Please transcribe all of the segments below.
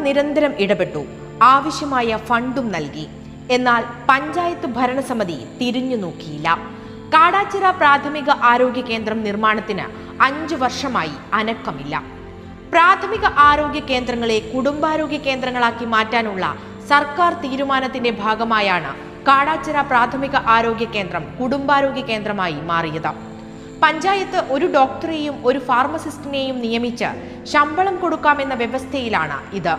നിരന്തരം ഇടപെട്ടു, ആവശ്യമായ ഫണ്ടും നൽകി. എന്നാൽ പഞ്ചായത്ത് ഭരണസമിതി തിരിഞ്ഞു നോക്കിയില്ല. കാടാച്ചിറ പ്രാഥമിക ആരോഗ്യ കേന്ദ്രം നിർമ്മാണത്തിന് 5 വർഷമായി അനക്കമില്ല. പ്രാഥമിക ആരോഗ്യ കേന്ദ്രങ്ങളെ കുടുംബാരോഗ്യ കേന്ദ്രങ്ങളാക്കി മാറ്റാനുള്ള സർക്കാർ തീരുമാനത്തിന്റെ ഭാഗമായാണ് കാടാച്ചിറ പ്രാഥമിക ആരോഗ്യ കേന്ദ്രം കുടുംബാരോഗ്യ കേന്ദ്രമായി മാറിയത്. പഞ്ചായത്ത് ഒരു ഡോക്ടറെയും ഒരു ഫാർമസിസ്റ്റിനെയും നിയമിച്ച് ശമ്പളം കൊടുക്കാമെന്ന വ്യവസ്ഥയിലാണ് ഇത്.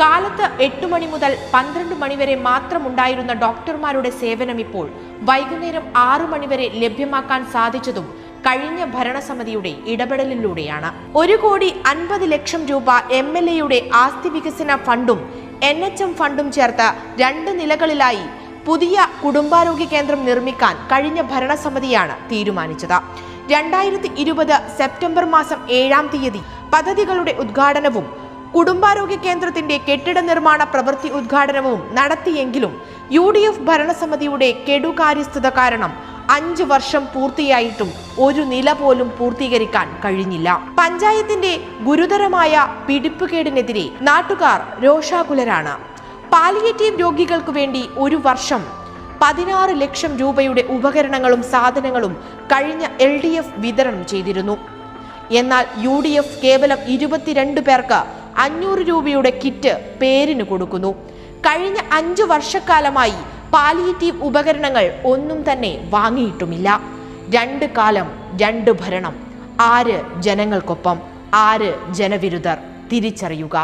കാലത്ത് 8 മണി മുതൽ 12 മണി വരെ മാത്രമുണ്ടായിരുന്ന ഡോക്ടർമാരുടെ സേവനം ഇപ്പോൾ വൈകുന്നേരം 6 മണി വരെ ലഭ്യമാക്കാൻ സാധിച്ചതും കഴിഞ്ഞ ഭരണസമിതിയുടെ ഇടപെടലിലൂടെയാണ്. 1,50 ലക്ഷം രൂപ MLAയുടെ ആസ്തി വികസന ഫണ്ടും NHM ഫണ്ടും ചേർത്ത് 2 നിലകളിലായി പുതിയ കുടുംബാരോഗ്യ കേന്ദ്രം നിർമ്മിക്കാൻ കഴിഞ്ഞ ഭരണസമിതിയാണ് തീരുമാനിച്ചത്. 2020 സെപ്റ്റംബർ മാസം 7-ാം തീയതി പദ്ധതികളുടെ ഉദ്ഘാടനവും കുടുംബാരോഗ്യ കേന്ദ്രത്തിന്റെ കെട്ടിട നിർമ്മാണ പ്രവൃത്തി ഉദ്ഘാടനവും നടത്തിയെങ്കിലും UDF ഭരണസമിതിയുടെ കെടുകാര്യസ്ഥത കാരണം 5 വർഷം പൂർത്തിയായിട്ടും ഒരു നില പോലും പൂർത്തീകരിക്കാൻ കഴിഞ്ഞില്ല. പഞ്ചായത്തിന്റെ ഗുരുതരമായ പിടിപ്പുകേടിനെതിരെ നാട്ടുകാർ രോഷാകുലരാണ്. പാലിയേറ്റീവ് രോഗികൾക്ക് വേണ്ടി ഒരു വർഷം 16 ലക്ഷം രൂപയുടെ ഉപകരണങ്ങളും സാധനങ്ങളും കഴിഞ്ഞ LDF വിതരണം ചെയ്തിരുന്നു. എന്നാൽ UDF കേവലം 22 പേർക്ക് 500 രൂപയുടെ കിറ്റ് പേരിന് കൊടുക്കുന്നു. കഴിഞ്ഞ 5 വർഷക്കാലമായി പാലിയേറ്റീവ് ഉപകരണങ്ങൾ ഒന്നും തന്നെ വാങ്ങിയിട്ടുമില്ല. 2 കാലം 2 ഭരണം. ആര് ജനങ്ങൾക്കൊപ്പം, ആര് ജനവിരുദ്ധർ? തിരിച്ചറിയുക.